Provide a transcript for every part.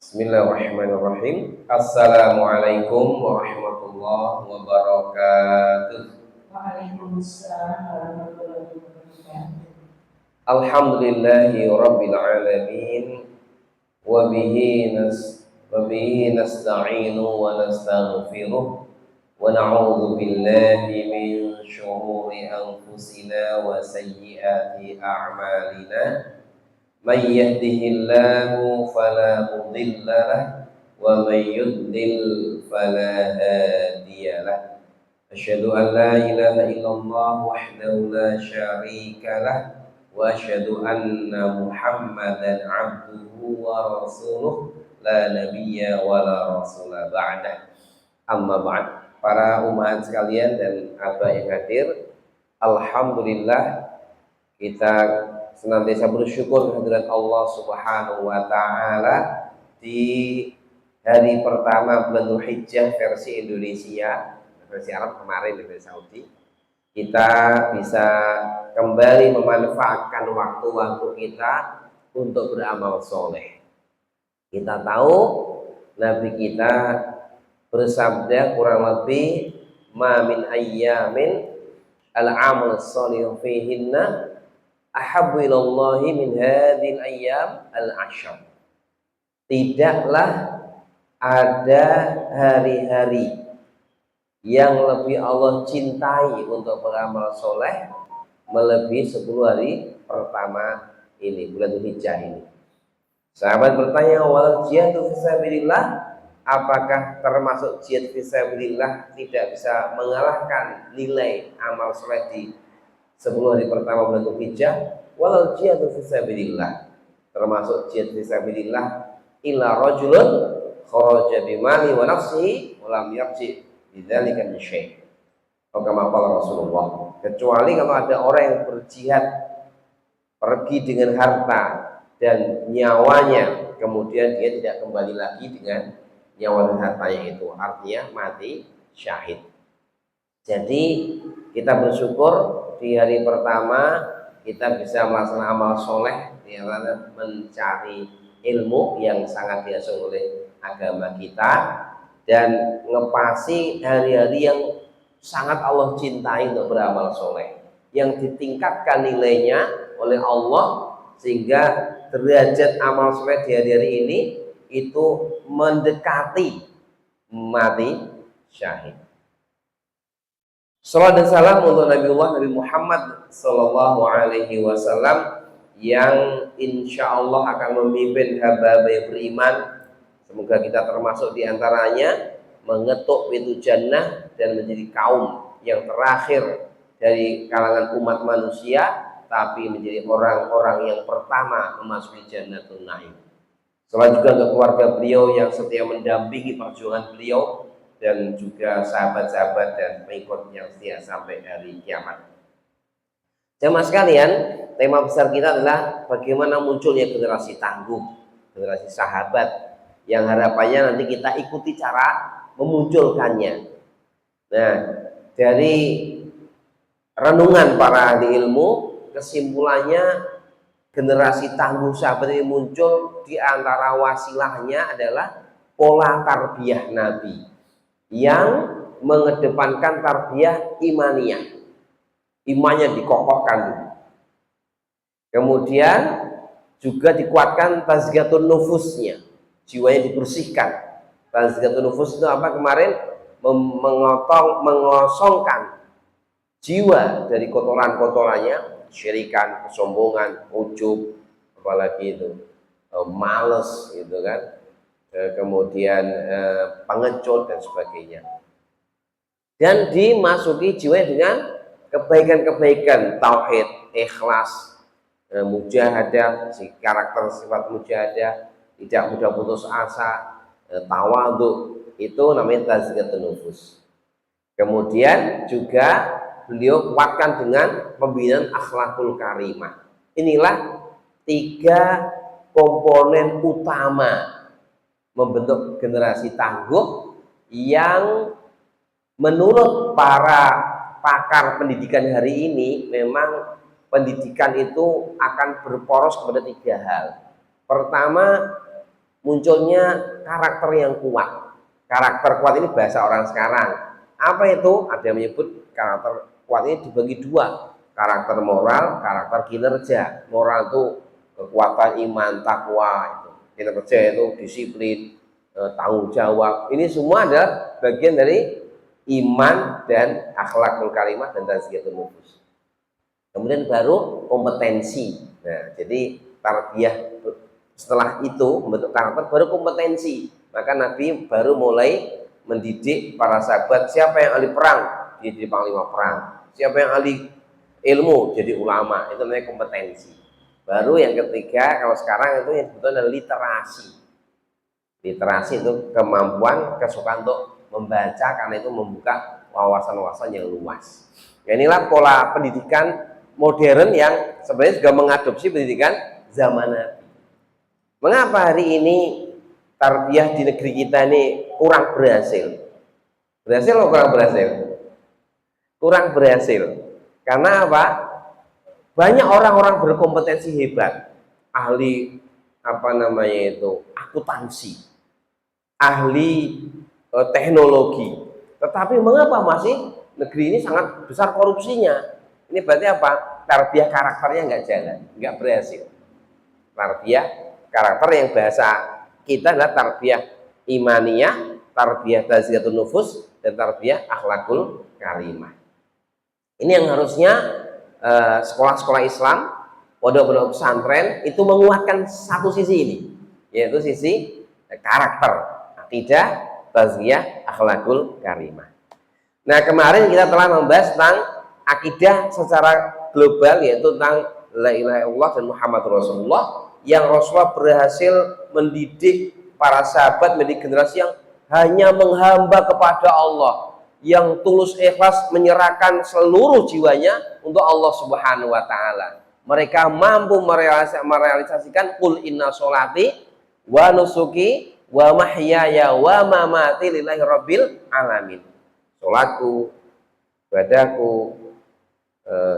Bismillahirrahmanirrahim. Assalamualaikum warahmatullahi wabarakatuh. Waalaikumsalam warahmatullahi wabarakatuh. Alhamdulillahi rabbil alamin wa bihi nasta'inu wa nastaghfiruh wa na'udzu billahi min syururi anfusina wa sayyiati a'malina. من يهده الله فلا مضل له ومن يضلل فلا هادي له أشهد أن لا إله إلا الله وحده لا شريك له وأشهد أن محمدا عبده ورسوله لا نبي ولا رسول بعده أما بعد. Para umat sekalian dan abah yang hadir, alhamdulillah kita senantiasa bersyukur kehadirat Allah Subhanahu wa taala di hari pertama bulan Dzulhijjah versi Indonesia, versi Arab kemarin dari Saudi. Kita bisa kembali memanfaatkan waktu-waktu kita untuk beramal soleh. Kita tahu Nabi kita bersabda kurang lebih ma min ayyamin al-amal sholih fihinna ahabbu ilallahi min hadhil ayyam al-ashr. Tidaklah ada hari-hari yang lebih Allah cintai untuk beramal soleh melebihi 10 hari pertama ini, bulan Dzulhijjah ini. Sahabat bertanya, wal jihadu fisabilillah, apakah termasuk jihad fisabilillah tidak bisa mengalahkan nilai amal soleh di 10 hari pertama bulan Dzulhijjah? Walau jihadu fisabilillah, termasuk jihad fisabilillah, illa rajulun kharaja bimali wa nafsihi wa lam yarji bidzalika min syai'. Kama qala Rasulullah, kecuali kalau ada orang yang berjihad pergi dengan harta dan nyawanya, kemudian dia tidak kembali lagi dengan nyawa dan hartanya itu, artinya mati syahid. Jadi kita bersyukur di hari pertama kita bisa melaksanakan amal soleh, yaitu mencari ilmu yang sangat diasung oleh agama kita dan ngepasi hari-hari yang sangat Allah cintai untuk beramal soleh, yang ditingkatkan nilainya oleh Allah sehingga derajat amal soleh di hari-hari ini itu mendekati mati syahid. Salam dan salam untuk Nabi Muhammad Sallallahu Alaihi Wasallam yang insya Allah akan memimpin hamba-hamba yang beriman. Semoga kita termasuk diantaranya, mengetuk pintu jannah dan menjadi kaum yang terakhir dari kalangan umat manusia, tapi menjadi orang-orang yang pertama memasuki Jannatul Naim. Salam juga untuk keluarga beliau yang setia mendampingi perjuangan beliau dan juga sahabat-sahabat dan pengikut yang setia sampai hari kiamat. Jemaah sekalian, tema besar kita adalah bagaimana munculnya generasi tangguh, generasi sahabat yang harapannya nanti kita ikuti cara memunculkannya. Nah, dari renungan para ahli ilmu, kesimpulannya generasi tangguh sahabat ini muncul di antara wasilahnya adalah pola tarbiyah Nabi yang mengedepankan tarbiyah imaniyah, imannya dikokohkan dulu. Kemudian juga dikuatkan tazkiyatun nufusnya, jiwanya dibersihkan. Tazkiyatun nufus itu apa kemarin? Mengosongkan jiwa dari kotoran-kotorannya, syirikan, kesombongan, ujub, apalagi itu males gitu kan, kemudian pengecut dan sebagainya, dan dimasuki jiwa dengan kebaikan-kebaikan, tauhid, ikhlas, mujahadah, si karakter sifat mujahadah, tidak mudah putus asa, tawadhu, itu namanya tazkiyatun nufus. Kemudian juga beliau kuatkan dengan pembinaan akhlakul karimah. Inilah 3 komponen utama membentuk generasi tangguh yang menurut para pakar pendidikan hari ini memang pendidikan itu akan berporos kepada 3 hal. Pertama, munculnya karakter yang kuat. Karakter kuat ini bahasa orang sekarang. Apa itu? Ada yang menyebut karakter kuat ini dibagi dua. Karakter moral, karakter kinerja. Moral itu kekuatan iman, takwa, itu. Kinerja itu disiplin, tanggung jawab. Ini semua adalah bagian dari iman dan akhlakul karimah dan tazkiyatun nufus. Kemudian baru kompetensi. Nah, jadi tarbiyah setelah itu membentuk karakter baru kompetensi. Maka Nabi baru mulai mendidik para sahabat, siapa yang ahli perang dia jadi panglima perang, siapa yang ahli ilmu jadi ulama, itu namanya kompetensi. Baru yang ketiga, kalau sekarang itu yang disebut adalah literasi. Literasi itu kemampuan, kesukaan untuk membaca, karena itu membuka wawasan-wawasan yang luas. Ya, inilah pola pendidikan modern yang sebenarnya juga mengadopsi pendidikan zaman Nabi. Mengapa hari ini tarbiyah di negeri kita ini kurang berhasil? Berhasil atau kurang berhasil? Kurang berhasil. Karena apa? Banyak orang-orang berkompetensi hebat, ahli akuntansi, ahli teknologi. Tetapi mengapa masih negeri ini sangat besar korupsinya? Ini berarti apa? Tarbiyah karakternya nggak jalan, nggak berhasil. Tarbiyah karakter yang bahasa kita adalah tarbiyah imaniyah, tarbiyah tazkiyatun nufus, dan tarbiyah akhlakul karimah. Ini yang harusnya sekolah-sekolah Islam, pondok-pondok pesantren itu menguatkan satu sisi ini, yaitu sisi karakter, akidah, tazkiyah, akhlakul karimah. Nah, kemarin kita telah membahas tentang akidah secara global, yaitu tentang la ilaha illallah dan Muhammad Rasulullah, yang Rasulullah berhasil mendidik para sahabat menjadi generasi yang hanya menghamba kepada Allah, yang tulus ikhlas menyerahkan seluruh jiwanya untuk Allah Subhanahu wa taala. Mereka mampu merealisasikan qul inna sholati wa nusuki wa mahyaya wa mamati lillahi rabbil alamin. Salatku, ibadahku,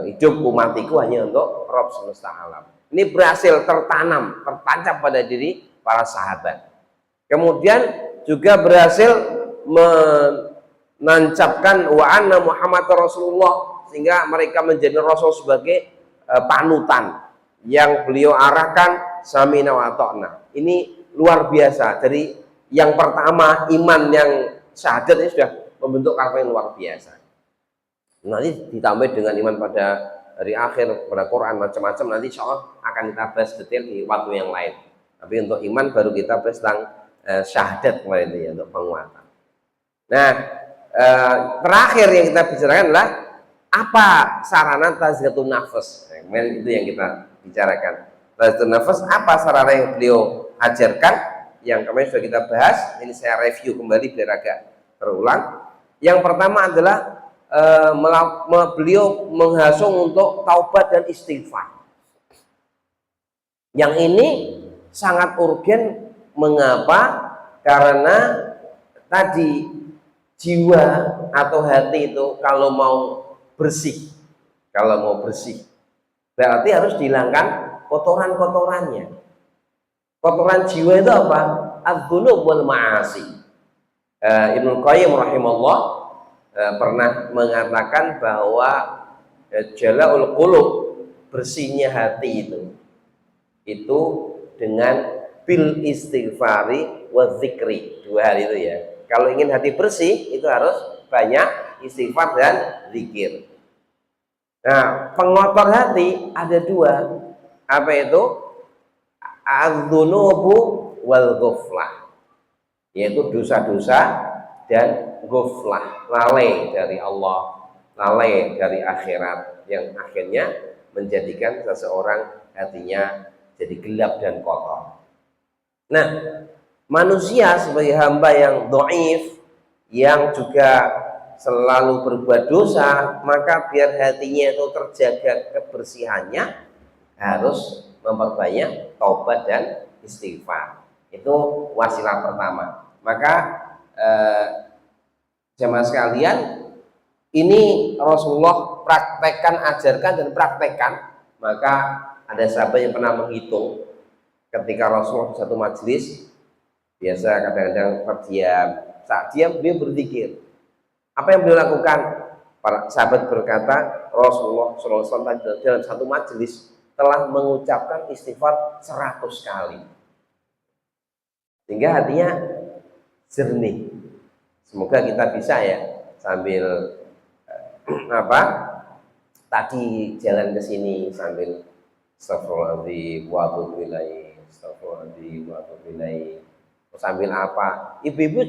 hidupku, matiku hanya untuk Rabb semesta alam. Ini berhasil tertanam, tertancap pada diri para sahabat. Kemudian juga berhasil menancapkan wa anna Muhammad Rasulullah, sehingga mereka menjadi Rasul sebagai panutan yang beliau arahkan samina wa ta'na. Ini luar biasa. Dari yang pertama iman yang syahadat ini sudah membentuk karakter yang luar biasa. Nanti ditambah dengan iman pada hari akhir, pada Quran, macam-macam, nanti insya Allah akan kita bahas detail di waktu yang lain. Tapi untuk iman baru kita bahas tentang syahadat kemarin itu ya, untuk penguatan. Nah, terakhir yang kita bicarakan adalah apa sarana tazkiyatun nafas. Nah, itu yang kita bicarakan. Tazkiyatun nafas, apa sarana yang beliau ajarkan, yang kemarin sudah kita bahas. Ini saya review kembali biar agak terulang. Yang pertama adalah beliau menghasung untuk taubat dan istighfar. Yang ini sangat urgen. Mengapa? Karena tadi jiwa atau hati itu kalau mau bersih, berarti harus dihilangkan kotoran-kotorannya. Kotoran jiwa itu apa? Adz-dzunub wal ma'asi. Ibnu Qayyim rahimahullah pernah mengatakan bahwa jala'ul qulub, bersihnya hati itu dengan bil istighfari wa zikri, dua hal itu ya. Kalau ingin hati bersih itu harus banyak istighfar dan zikir. Nah, pengotor hati ada dua. Apa itu? Adz-dzunubu wal ghaflah, yaitu dosa-dosa dan ghaflah, lalai dari Allah, lalai dari akhirat, yang akhirnya menjadikan seseorang hatinya jadi gelap dan kotor. Nah, manusia sebagai hamba yang dhaif, yang juga selalu berbuat dosa, maka biar hatinya itu terjaga kebersihannya, harus memperbanyak taubat dan istighfar. Itu wasilah pertama. Maka jemaah sekalian, ini Rasulullah praktekkan, ajarkan dan praktekkan. Maka ada sahabat yang pernah menghitung, ketika Rasulullah di satu majelis Biasa kadang-kadang terdiam. Saat diam beliau berzikir. Apa yang beliau lakukan? Para sahabat berkata, Rasulullah SAW dalam satu majelis telah mengucapkan istighfar 100 kali. Sehingga hatinya jernih. Semoga kita bisa ya sambil apa? Tadi jalan ke sini sambil astagfirullahaladzim wa atubu ilaih, astagfirullahaladzim wa atubu ilaih. Sambil apa? Ibu-ibu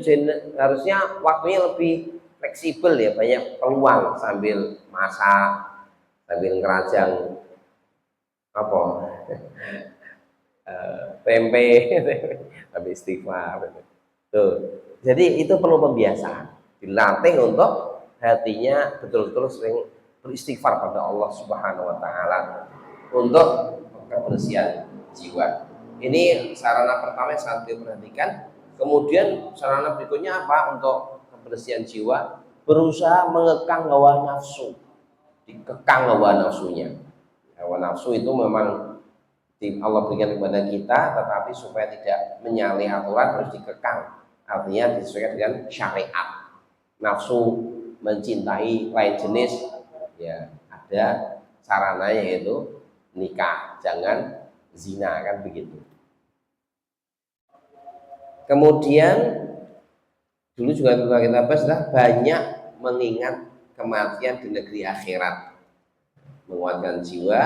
harusnya waktunya lebih fleksibel ya, banyak peluang sambil masak, sambil ngerajang apa tempe, sambil istighfar. Tuh. Jadi itu perlu pembiasaan, dilatih untuk hatinya betul-betul sering beristighfar pada Allah Subhanahu Wa Taala untuk kebersihan jiwa. Ini sarana pertama yang sangat diperhatikan. Kemudian sarana berikutnya apa untuk kebersihan jiwa? Berusaha mengekang hawa nafsu, dikekang hawa nafsunya. Hawa nafsu itu memang Allah berikan kepada kita, tetapi supaya tidak menyalahi aturan harus dikekang. Artinya disesuaikan dengan syariat. Nafsu mencintai lain jenis, ya ada sarananya yaitu nikah, jangan zina, kan begitu. Kemudian dulu juga kita bahas banyak mengingat kematian di negeri akhirat, menguatkan jiwa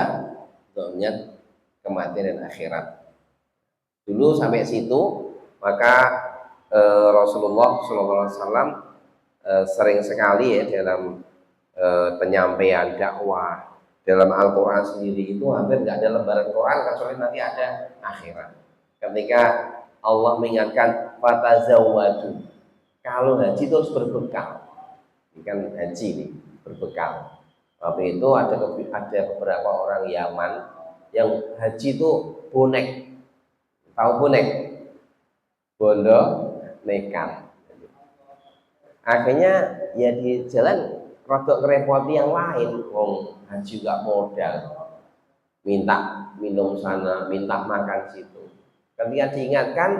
untuk mengingat kematian dan akhirat. Dulu sampai situ, maka Rasulullah SAW sering sekali ya dalam penyampaian dakwah, dalam Al-Quran sendiri itu hampir tidak ada lembaran Quran kecuali nanti ada akhirat. Ketika Allah mengingatkan fatazawwadu, kalau haji itu harus berbekal. Ini kan haji nih, berbekal. Waktu itu ada beberapa orang Yaman yang haji itu bonek. Tahu bonek? Bondo nekat. Akhirnya ya di jalan rodok ngerepoti yang lain, wong haji gak modal, minta minum sana, minta makan situ. Ketika diingatkan,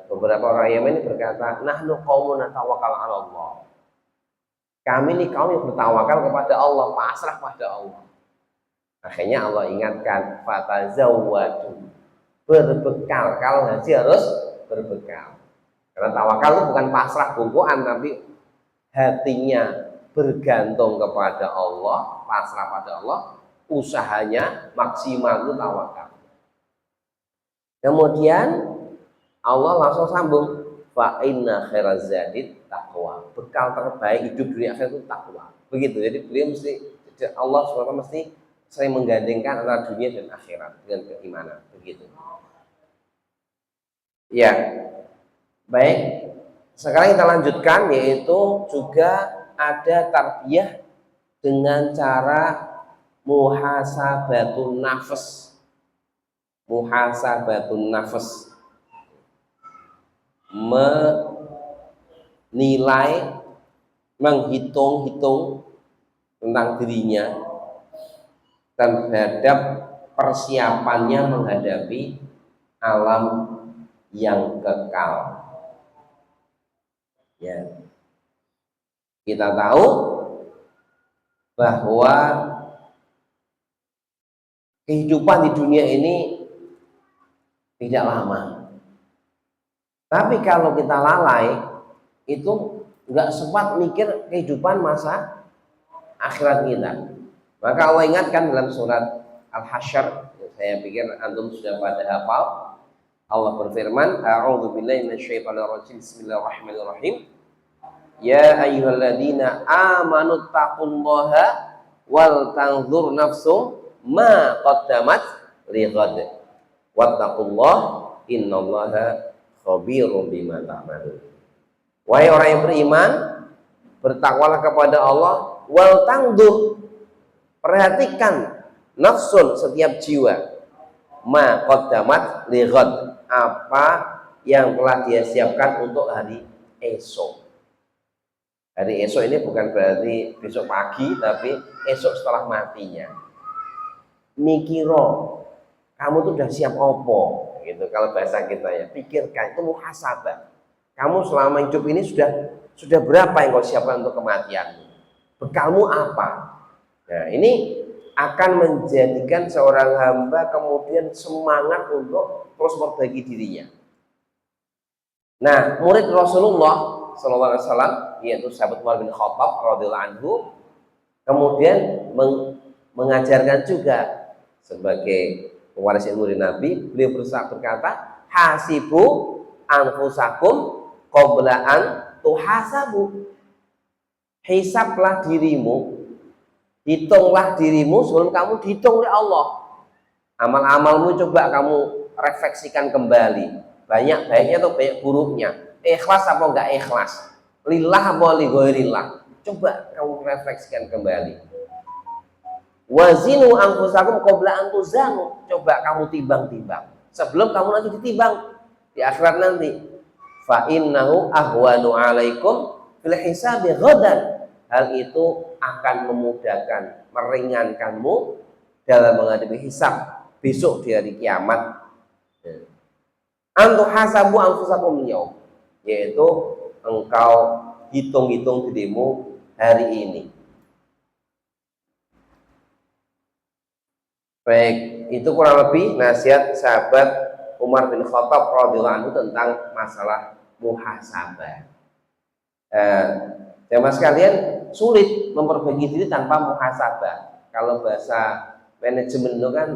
beberapa orang Yaman ini berkata, nahnu qaumun tawakkal 'ala Allah. Kami ini kaum yang bertawakal kepada Allah, pasrah pada Allah. Akhirnya Allah ingatkan, fatazawwadu, berbekal. Kalau haji harus berbekal. Karena tawakal itu bukan pasrah bungkuan, tapi hatinya bergantung kepada Allah, pasrah pada Allah, usahanya maksimal itu tawakal. Kemudian Allah langsung sambung, fa inna khairaz zadi taqwa. Bekal terbaik hidup dunia akhirat itu takwa. Begitu. Jadi beliau mesti, Allah SWT mesti sering menggandengkan antara dunia dan akhirat dengan keimanan. Begitu. Ya. Baik. Sekarang kita lanjutkan, yaitu juga ada tarbiyah dengan cara muhasabatun nafs. Muhasabatun nafs, menilai, menghitung-hitung tentang dirinya terhadap persiapannya menghadapi alam yang kekal. Ya. Kita tahu bahwa kehidupan di dunia ini tidak lama. Tapi kalau kita lalai, itu nggak sempat mikir kehidupan masa akhirat kita. Maka Allah ingatkan dalam surat Al-Hasyr, saya pikir antum sudah pada hafal. Allah berfirman, a'udzubillahi minasyaitonir rajim, bismillahirrahmanirrahim. Ya ayyuhalladzina amanu taqullaha wal tanzur nafsum ma qaddamat lighad. Wattaqullah innallaha khabirum bima ta'malun. Wahai orang yang beriman, bertakwalah kepada Allah, wal tanzur, perhatikan nafsun, setiap jiwa, ma qaddamat lighad, apa yang telah dia siapkan untuk hari esok. Hari esok ini bukan berarti besok pagi, tapi esok setelah matinya. Mikiro, kamu tuh udah siap opo, gitu kalau bahasa kita ya. Pikirkan, itu muhasabah. Kamu selama hidup ini sudah berapa yang kau siapkan untuk kematianmu? Bekalmu apa? Nah, ini akan menjadikan seorang hamba kemudian semangat untuk terus memperbaiki dirinya. Nah, murid Rasulullah SAW, yaitu sahabat Umar bin Khattab radhiyallahu anhu, kemudian mengajarkan juga sebagai pewaris ilmu dari Nabi, beliau berkata, hasibu anfusakum qabla an tuhasabu. Hisablah dirimu, hitunglah dirimu sebelum kamu dihitung oleh Allah. Amal-amalmu coba kamu refleksikan kembali. Banyak baiknya atau banyak buruknya. Ikhlas apa enggak ikhlas? Lillah apa li ghairillah? Coba kamu refleksikan kembali. Wazinu anfusakum qabla an tuzanu. Coba kamu timbang-timbang sebelum kamu nanti ditimbang di akhirat nanti. Fa innahu ahwanu alaikum fil hisabi ghadan. Hal itu akan memudahkan, meringankanmu dalam menghadapi hisab besok di hari kiamat. Antu hasabu anfusakum yaum, yaitu engkau hitung-hitung dirimu hari ini. Baik, itu kurang lebih nasihat sahabat Umar bin Khattab radhiyallahu anhu tentang masalah muhasabah. Jamaah sekalian, sulit memperbaiki diri tanpa muhasabah. Kalau bahasa manajemen itu kan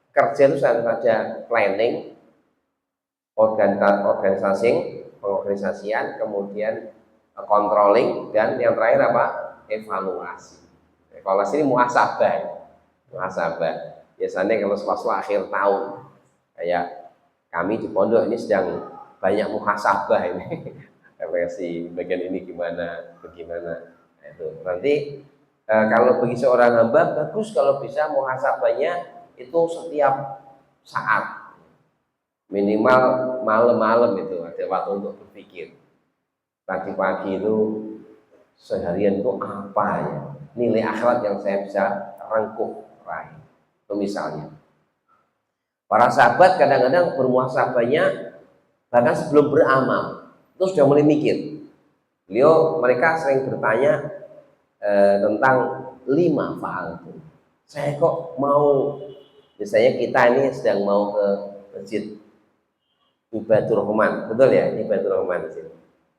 kerja itu harus ada planning, pengorganisasian, kemudian controlling, dan yang terakhir apa? Evaluasi. Evaluasi ini muhasabah. Biasanya kalau sela-sela akhir tahun, kayak kami di pondok ini sedang banyak muhasabah ini. Evaluasi bagian ini gimana, bagaimana. Nah, itu nanti kalau bagi seorang hamba bagus kalau bisa muhasabahnya itu setiap saat, minimal malam-malam itu ada waktu untuk berpikir. Pagi-pagi itu seharian itu apa ya nilai akhirat yang saya bisa rengkuh raih. Itu misalnya para sahabat kadang-kadang bermuhasabahnya bahkan sebelum beramal itu sudah mulai mikir. Mereka sering bertanya tentang 5 faal itu. Saya kok mau, misalnya kita ini sedang mau ke masjid Ibadur Rahman, betul ya, Ibadur Rahman di sini.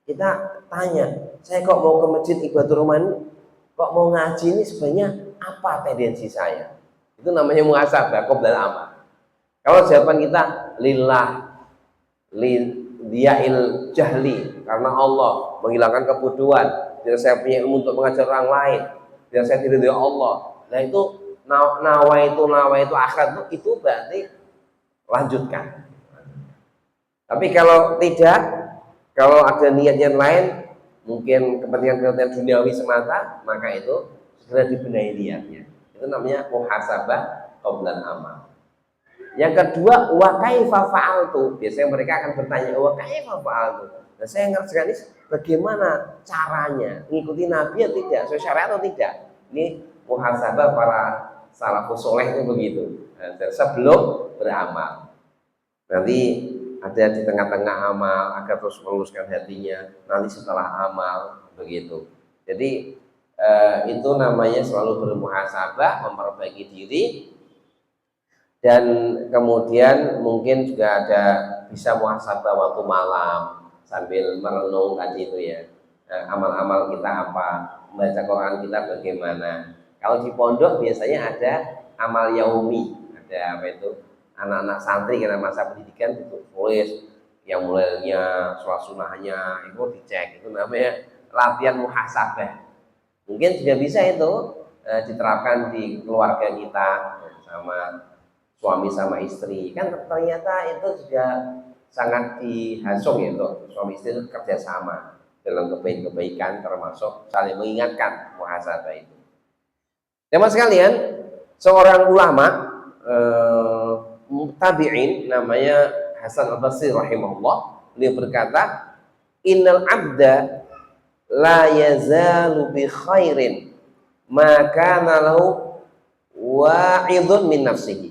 Kita tanya, saya kok mau ke masjid Ibadur Rahman, kok mau ngaji ini sebenarnya apa tendensi saya? Itu namanya muhasabah qabla amal. Kalau jawaban kita lillah, liya'il jahli, karena Allah menghilangkan kebodohan, biar saya punya ilmu untuk mengajar orang lain, biar saya diridhoi Allah. Nah itu nawaitu akhirat itu berarti lanjutkan. Tapi kalau tidak, kalau ada niat yang lain, mungkin kepentingan duniawi semata, maka itu segera dibenahi niatnya. Itu namanya muhasabah qabla amal. Yang kedua, wa kaifa fa'altu. Biasanya mereka akan bertanya, wa kaifa fa'altu. Nah, saya ngerjakan ini bagaimana caranya? Ngikuti Nabi atau tidak? Sesuai syariat atau tidak? Ini muhasabah para salafus soleh itu begitu. Nah, sebelum beramal. Nanti ada di tengah-tengah amal agar terus meluruskan hatinya. Nanti setelah amal begitu. Jadi itu namanya selalu bermuhasabah, memperbaiki diri. Dan kemudian mungkin juga ada bisa muhasabah waktu malam sambil merenung tadi itu ya, amal-amal kita apa, membaca Quran kita bagaimana. Kalau di pondok biasanya ada amal yaumi, ada apa itu, anak-anak santri karena masa pendidikan itu tulis yang mulainya sholat sunnahnya itu dicek, itu namanya latihan muhasabah. Mungkin juga bisa itu diterapkan di keluarga kita sama suami sama istri, kan ternyata itu juga sangat dihasung ya untuk suami istri itu kerjasama dalam kebaikan termasuk saling mengingatkan muhasabah itu. Teman sekalian, seorang ulama tabi'in namanya Hasan al-Basri rahimahullah, beliau berkata, innal abda la yazalu bi khairin ma kana lahu wa'idun min nafsihi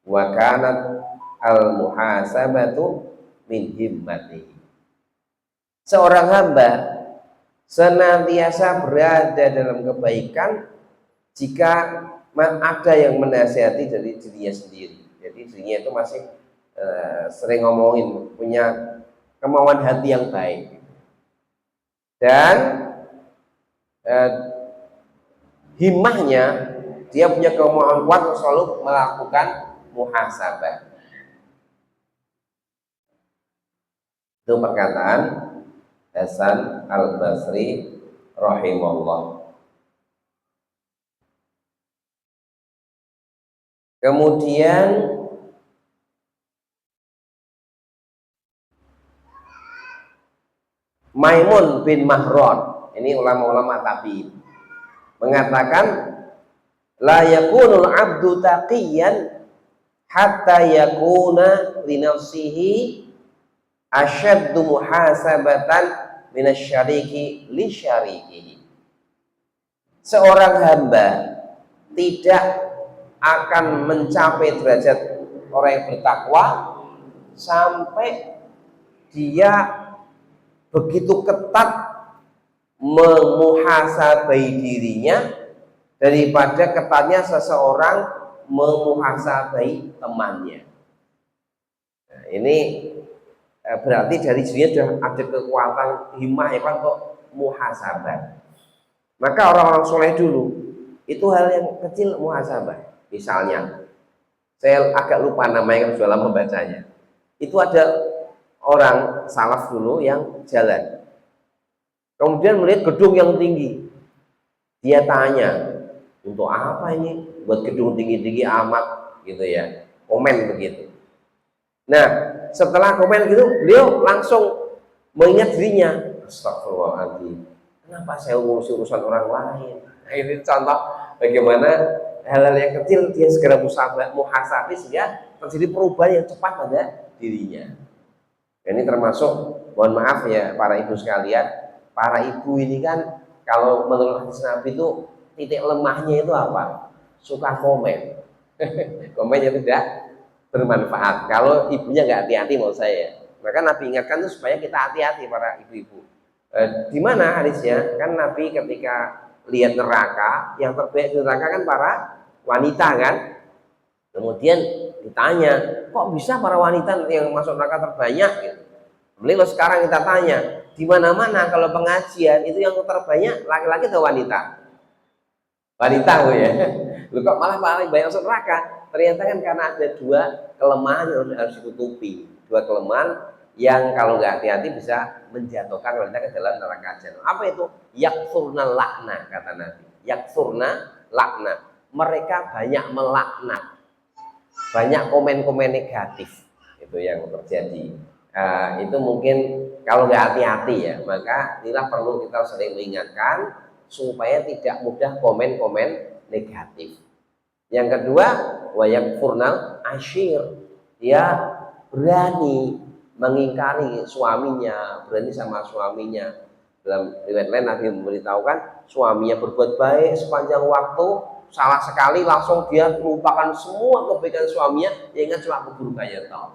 wa kanat al muhasabatu min himmati. Seorang hamba senantiasa berada dalam kebaikan jika ada yang menasihati dari dirinya sendiri. Jadi dirinya itu masih sering ngomongin, punya kemauan hati yang baik, dan himmahnya, dia punya kemauan kuat untuk selalu melakukan muhasabah. Itu perkataan Hasan Al-Basri rahimahullah. Kemudian Maimun bin Mahron, ini ulama-ulama tabi'in, mengatakan la yakunul abdu taqiyan hatta yakuna li nafsihi asyaddu muhasabatan minasyariki li syarikihi. Seorang hamba tidak akan mencapai derajat orang yang bertakwa sampai dia begitu ketat memuhasabai dirinya daripada ketatnya seseorang memuhasabai temannya. Nah, ini berarti dari dirinya sudah ada kekuatan himmah ya kan untuk muhasabah. Maka orang-orang soleh dulu itu hal yang kecil muhasabah. Misalnya, saya agak lupa namanya kan sudah lama membacanya. Itu ada orang salaf dulu yang jalan, kemudian melihat gedung yang tinggi. Dia tanya, untuk apa ini buat gedung tinggi-tinggi amat gitu ya, komen begitu. Nah, setelah komen gitu, beliau langsung mengingat dirinya, astagfirullahaladzim, kenapa saya ngurus urusan orang lain. Nah, ini contoh bagaimana hal-hal yang kecil dia segera muhasabah sehingga terjadi perubahan yang cepat pada dirinya. Ini termasuk, mohon maaf ya para ibu sekalian, para ibu ini kan kalau menurut hadis Nabi itu titik lemahnya itu apa? Suka komen. Komen yang tidak bermanfaat. Kalau ibunya nggak hati-hati menurut saya. Maka Nabi ingatkan itu supaya kita hati-hati para ibu-ibu. Di mana hadisnya? Kan Nabi ketika lihat neraka, yang terbaik di neraka kan para wanita kan. Kemudian ditanya, kok bisa para wanita yang masuk neraka terbanyak gitu. Beliau sekarang kita tanya, di mana-mana kalau pengajian itu yang terbanyak laki-laki atau wanita? Wanita ya. Lu kok malah paling banyak masuk neraka? Ternyata kan karena ada dua kelemahan yang harus ditutupi. Dua kelemahan yang kalau nggak hati-hati bisa menjatuhkan wanita ke dalam neraka jahanam. Apa itu? Yakfurna lakna, kata Nabi. Yakfurna lakna. Mereka banyak melaknat, banyak komen-komen negatif. Itu yang terjadi. Itu mungkin kalau nggak hati-hati ya, maka inilah perlu kita sering mengingatkan supaya tidak mudah komen-komen negatif. Yang kedua, wayak furnal asyir, dia berani mengingkari suaminya, berani sama suaminya. Dalam riwayat lain Nabi memberitahukan suaminya berbuat baik sepanjang waktu, salah sekali langsung dia melupakan semua kebaikan suaminya, yang ingat cuma keburukannya tahu.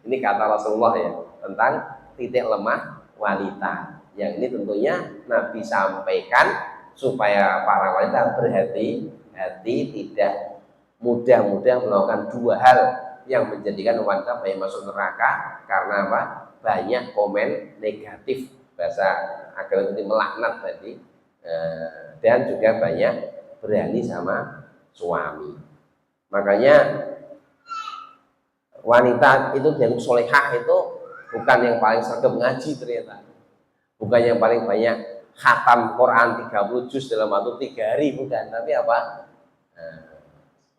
Ini kata Rasulullah ya tentang titik lemah wanita. Yang ini tentunya Nabi sampaikan supaya para wanita berhati-hati, tidak mudah-mudah melakukan dua hal yang menjadikan wanita banyak masuk neraka. Karena apa? Banyak komen negatif, bahasa agama itu melaknat tadi, dan juga banyak berani sama suami. Makanya wanita itu yang solehah itu bukan yang paling sergap ngaji ternyata, bukan yang paling banyak khatam Quran 30 juz dalam waktu 3 hari, bukan. Tapi apa?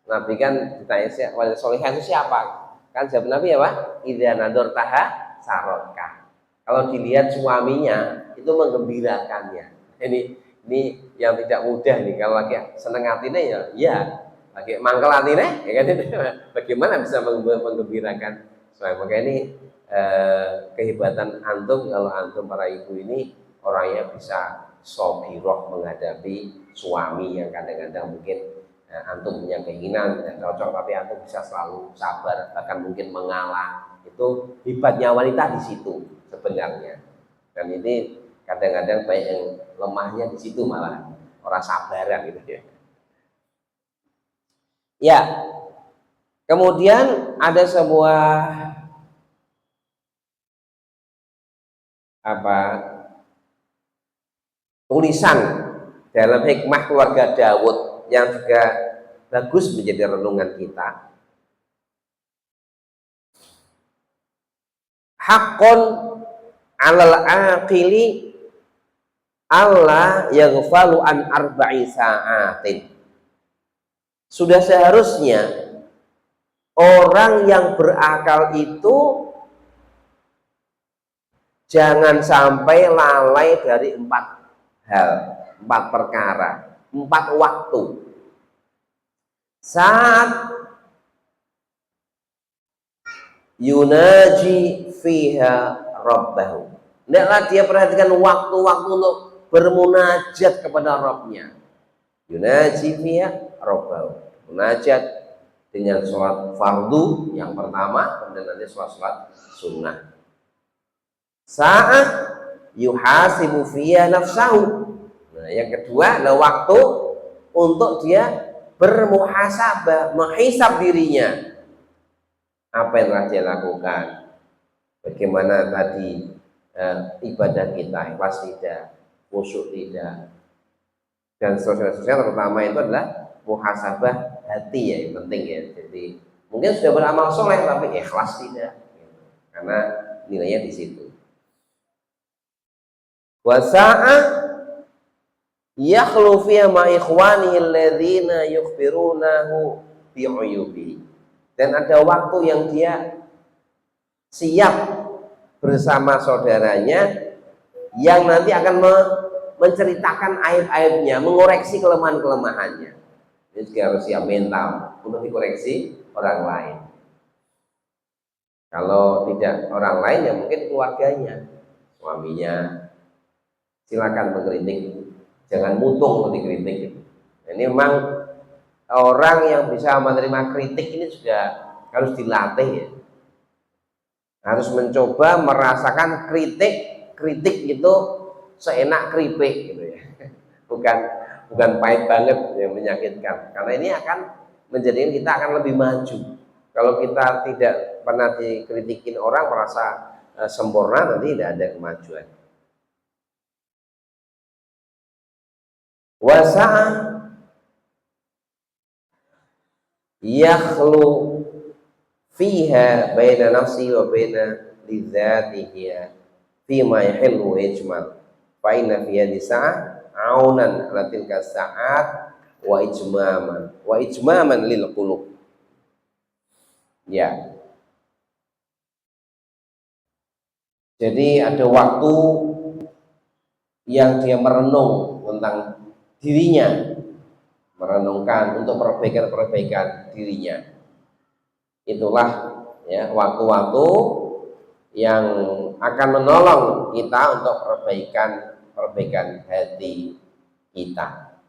Nabi kan ditanya wanita solehah itu siapa? Kan jawab Nabi apa? Idza nador taha sarotka. Kalau dilihat suaminya itu menggembirakannya. Ini yang tidak mudah nih, kalau lagi seneng hatinya ya lagi mangkel hatinya ya kan, bagaimana bisa menggembirakan suami. Maka ini kehebatan antum kalau antum para ibu ini orangnya bisa sobiroh menghadapi suami yang kadang-kadang mungkin Nah, antum punya keinginan yang cocok tapi antum bisa selalu sabar, bahkan mungkin mengalah. Itu hebatnya wanita di situ sebenarnya. Dan ini kadang-kadang banyak yang lemahnya di situ, malah orang sabaran gitu ya. Ya, kemudian ada sebuah tulisan dalam hikmah keluarga Daud yang juga bagus menjadi renungan kita. Haqqon 'alal aqili alla yaghfalu an arba'i sa'atin. Sudah seharusnya orang yang berakal itu jangan sampai lalai dari 4 hal, 4 perkara, 4 waktu. Saat yunaji fiha rabbahu, hendaklah dia perhatikan waktu-waktu untuk bermunajat kepada Rabbnya. Yunaji fiha rabbahu, munajat dengan sholat fardu yang pertama, kemudian nanti sholat sunnah. Saat yuhasibu fiha nafsahu, nah yang kedua adalah waktu untuk dia bermuhasabah, menghisab dirinya. Apa yang telah dia lakukan, bagaimana tadi ibadah kita, ikhlas tidak, khusyuk tidak, dan seterusnya. Terutama itu adalah muhasabah hati ya, yang penting ya. Jadi mungkin sudah beramal soleh tapi ikhlas tidak, karena nilainya di situ. Wasa'a yakhlu fiha ma ikhwanihi alladhina yukhbirunahu bi'uyubihi, dan ada waktu yang dia siap bersama saudaranya yang nanti akan menceritakan aib-aibnya, mengoreksi kelemahan-kelemahannya. Ini juga harus siap mental untuk dikoreksi orang lain. Kalau tidak orang lain ya mungkin keluarganya, suaminya. Silakan mengkritik, jangan mutung untuk dikritik. Ini memang orang yang bisa menerima kritik ini sudah harus dilatih ya. Harus mencoba merasakan kritik itu seenak keripik gitu ya. Bukan pahit banget yang menyakitkan. Karena ini akan menjadikan kita akan lebih maju. Kalau kita tidak pernah dikritikin orang merasa sempurna, nanti tidak ada kemajuan. Wasa'a yakhlu fiha baina nafsi wa baina lidzatihi fima yahillu wa yajmal fa inna fiha disa'ah aunan ala tilka sa'at wa ijmaman lil qulub. Ya, jadi ada waktu yang dia merenung tentang dirinya, merenungkan untuk perbaikan dirinya. Itulah ya waktu-waktu yang akan menolong kita untuk perbaikan hati kita.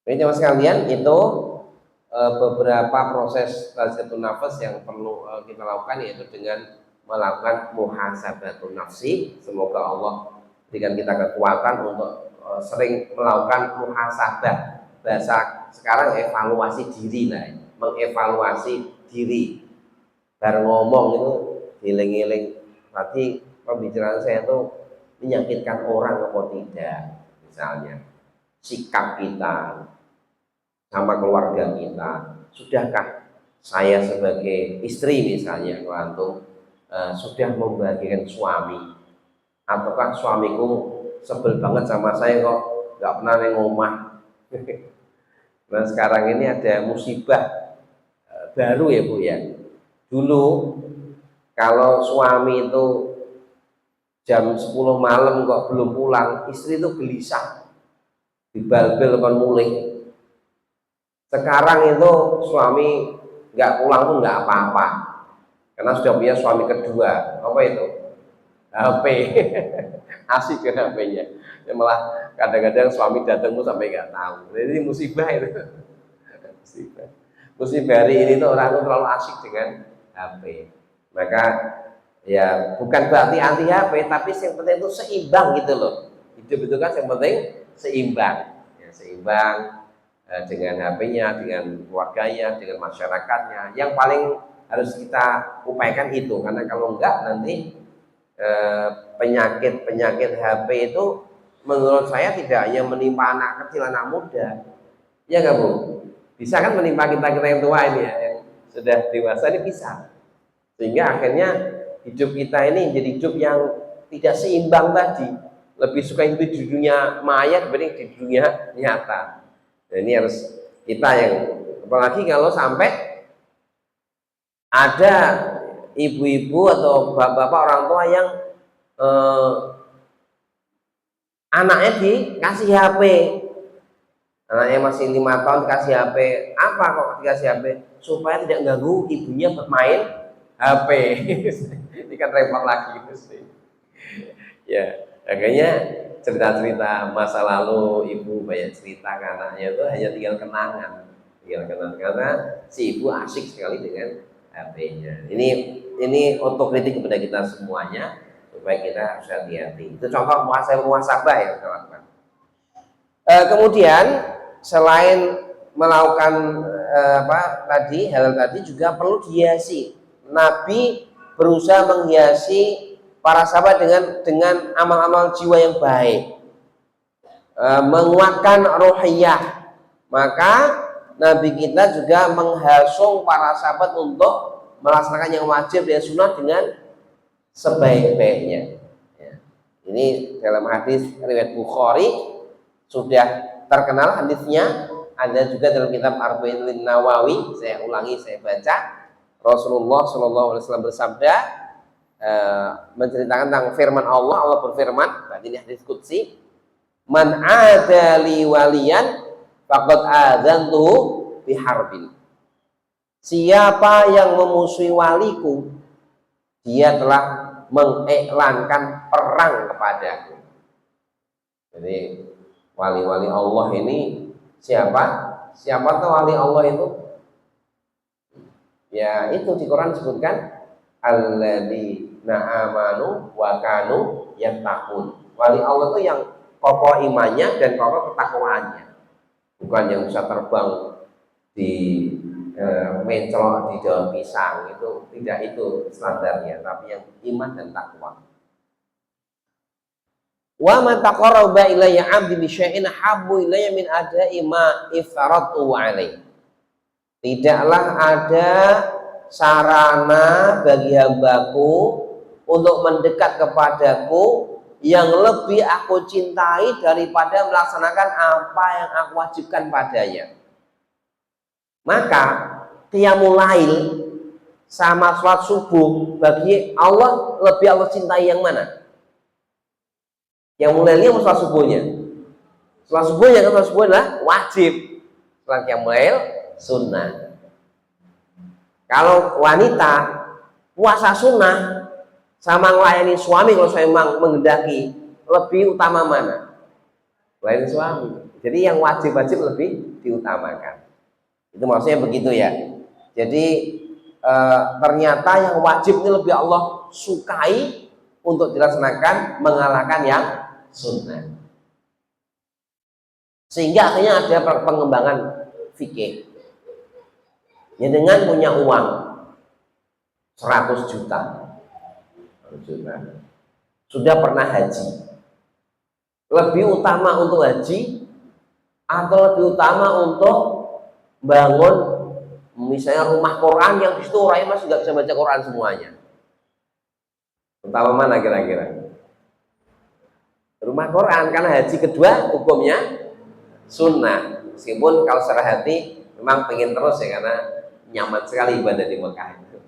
Ini teman sekalian, itu beberapa proses tazkiyatun nafas yang perlu kita lakukan, yaitu dengan melakukan muhasabatun nafsi. Semoga Allah berikan kita kekuatan untuk sering melakukan muhasabah. Bahasa sekarang evaluasi diri lah, mengevaluasi diri. Baru ngomong itu giling-giling, berarti pembicaraan saya itu menyakitkan orang atau tidak. Misalnya sikap kita sama keluarga kita, sudahkah saya sebagai istri misalnya, kalau antum sudah membahagiakan suami, ataukah suamiku sebel banget sama saya kok nggak pernah ngomah. Nah sekarang ini ada musibah baru ya Bu ya. Dulu kalau suami itu jam 10 malam kok belum pulang, istri itu gelisah, dibal-bal kon mulih. Sekarang itu suami nggak pulang pun nggak apa-apa, karena sudah punya suami kedua. Apa itu? HP. Asik ke HP-nya. Ya malah kadang-kadang suami datang pun sampai nggak tahu. Jadi musibah itu. Musibah hari ini tuh orang tuh terlalu asyik dengan HP. Maka ya bukan berarti anti HP, tapi yang penting itu seimbang gitu loh. Hidup itu kan yang penting seimbang, ya, seimbang dengan HP-nya, dengan keluarganya, dengan masyarakatnya. Yang paling harus kita upayakan itu, karena kalau enggak nanti penyakit HP itu menurut saya tidak hanya menimpa anak kecil, anak muda, ya nggak Bu? Bisa kan menimpa kita yang tua ini ya, yang sudah dewasa ini bisa. Sehingga akhirnya hidup kita ini jadi hidup yang tidak seimbang tadi, lebih suka hidup di dunia maya dibanding di dunia nyata. Nah, ini harus kita yang, apalagi kalau sampai ada ibu-ibu atau bapak-bapak orang tua yang anaknya dikasih HP, anaknya masih 5 tahun dikasih HP. Apa kok dikasih HP? Supaya tidak ganggu ibunya bermain HP. Ini kan repot lagi sih. Ya, akhirnya cerita-cerita masa lalu ibu banyak cerita ke anaknya itu hanya tinggal kenangan, karena si ibu asik sekali dengan HP-nya. Ini otokritik kepada kita semuanya supaya kita harus hati-hati. Itu contoh muhasabah yang saya lakukan. Kemudian selain melakukan hal tadi juga perlu dihiasi. Nabi berusaha menghiasi para sahabat dengan amal-amal jiwa yang baik, menguatkan ruhiyah. Maka Nabi kita juga menghasung para sahabat untuk melaksanakan yang wajib dan sunnah dengan sebaik-baiknya. Ya. Ini dalam hadis riwayat Bukhari sudah terkenal hadisnya, ada juga dalam kitab Arba'in Nawawi. Saya ulangi, saya baca. Rasulullah SAW bersabda, menceritakan tentang firman Allah. Allah berfirman, berarti ini hadis qudsi, man adali waliyan faqad adzantuhu biharbin. Siapa yang memusuhi waliku, dia telah mengiklankan perang kepadaku. Jadi wali-wali Allah ini siapa? Siapa tuh wali Allah itu? Ya itu di Quran disebutkan alladzina amanu wa kanu yattaqun. Wali Allah itu yang kokoh imannya dan kokoh ketakwaannya. Bukan yang bisa terbang di mencolok di daun pisang, itu tidak itu standarnya, tapi yang iman dan takwa. Wa man taqarraba ilayya 'abdi bi syai'in habbu ilayya min ada'i ma iftaratu 'alaihi. Tidaklah ada sarana bagi hambaku untuk mendekat kepadaku yang lebih aku cintai daripada melaksanakan apa yang aku wajibkan padanya. Maka qiyamul lail sama sholat subuh bagi Allah lebih Allah cintai yang mana? Qiyamul lailnya atau sholat subuhnya? Sholat subuhnya kan, sholat subuh adalah wajib. Sholat qiyamul lail sunnah. Kalau wanita puasa sunnah sama melayani suami, kalau saya memang menghendaki, lebih utama mana? Melayani suami. Jadi yang wajib-wajib lebih diutamakan. Itu maksudnya begitu ya. Jadi ternyata yang wajib ini lebih Allah sukai untuk dilaksanakan, mengalahkan yang sunnah. Sehingga akhirnya ada pengembangan fikih. Ya dengan punya uang 100 juta, sudah pernah haji, lebih utama untuk haji atau lebih utama untuk bangun misalnya rumah Quran yang di situ orangnya masih nggak bisa baca Quran semuanya? Utama mana kira-kira? Rumah Quran, karena haji kedua hukumnya sunnah, meskipun kalau secara hati memang pengen terus ya, karena nyaman sekali ibadah di Mekah itu.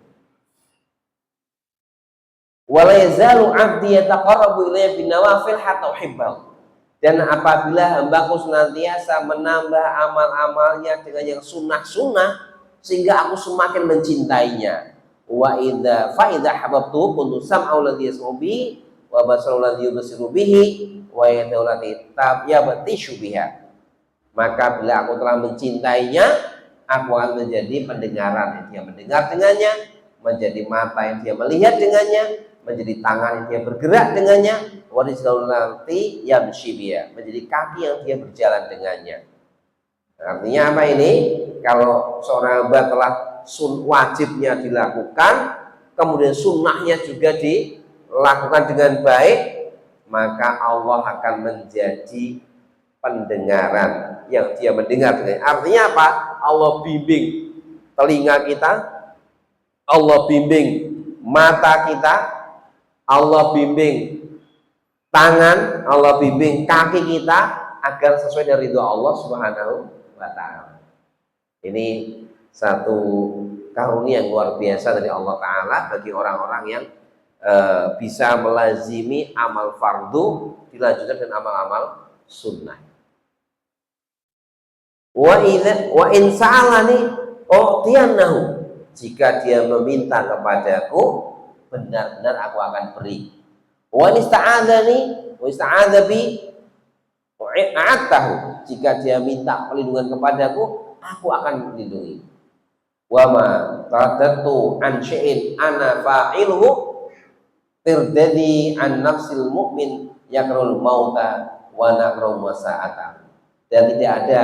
Wala yazalu 'abdi yataqarrabu ilayya bin nawafil hatta uhibbahu. Dan apabila hambaku senantiasa menambah amal-amalnya dengan yang sunnah-sunnah sehingga aku semakin mencintainya. Wa idza fa idza habbtu kuntu sam'u alladhi yasma'u bihi wa basaru alladhi yubsiru bihi wa yadahu allati yabatishu biha. Maka bila aku telah mencintainya, aku akan menjadi pendengaran yang dia mendengar dengannya, menjadi mata yang dia melihat dengannya, menjadi tangan yang dia bergerak dengannya, warijlun nanti yamshi biha, menjadi kaki yang dia berjalan dengannya. Artinya apa ini? Kalau seorang hamba telah wajibnya dilakukan, kemudian sunnahnya juga dilakukan dengan baik, maka Allah akan menjadi pendengaran yang dia mendengar. Artinya apa? Allah bimbing telinga kita, Allah bimbing mata kita, Allah bimbing tangan, Allah bimbing kaki kita agar sesuai dengan ridho Allah Subhanahu wa Ta'ala. Ini satu karunia yang luar biasa dari Allah Ta'ala bagi orang-orang yang bisa melazimi amal fardu dilanjutkan dengan amal-amal sunnah. Wa in sa'alani u'tiyannahu, jika dia meminta kepadaku benar-benar aku akan beri. Wa ista'adzani wa ista'adza bi a'atahu, jika dia minta perlindungan kepadaku aku akan melindungi. Wa ma taraddatu an syai'in ana fa'iluhu tirdadi an nafsil mu'min yakrul mauta wa nakrul masa'ata. Dan tidak ada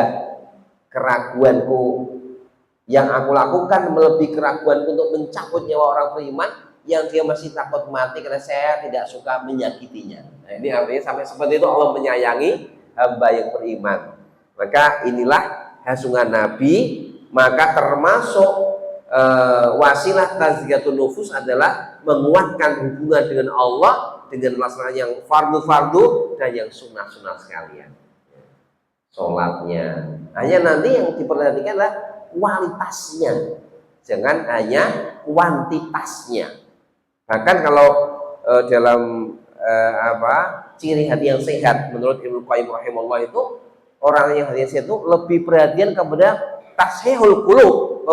keraguanku yang aku lakukan melebihi keraguanku untuk mencabut nyawa orang beriman yang dia masih takut mati karena saya tidak suka menyakitinya. Nah, ini artinya sampai seperti itu Allah menyayangi hamba yang beriman. Maka inilah hasungan Nabi. Maka termasuk wasilah tazkiyatun nufus adalah menguatkan hubungan dengan Allah dengan melaksanakan yang fardu-fardu dan yang sunnah-sunnah sekalian. Sholatnya hanya nanti yang diperhatikan adalah kualitasnya, jangan hanya kuantitasnya. Bahkan kalau dalam ciri hati yang sehat menurut Ibnu Qayyim rahimahullah itu, orang yang hati sehat itu lebih perhatian kepada tashihul qulub,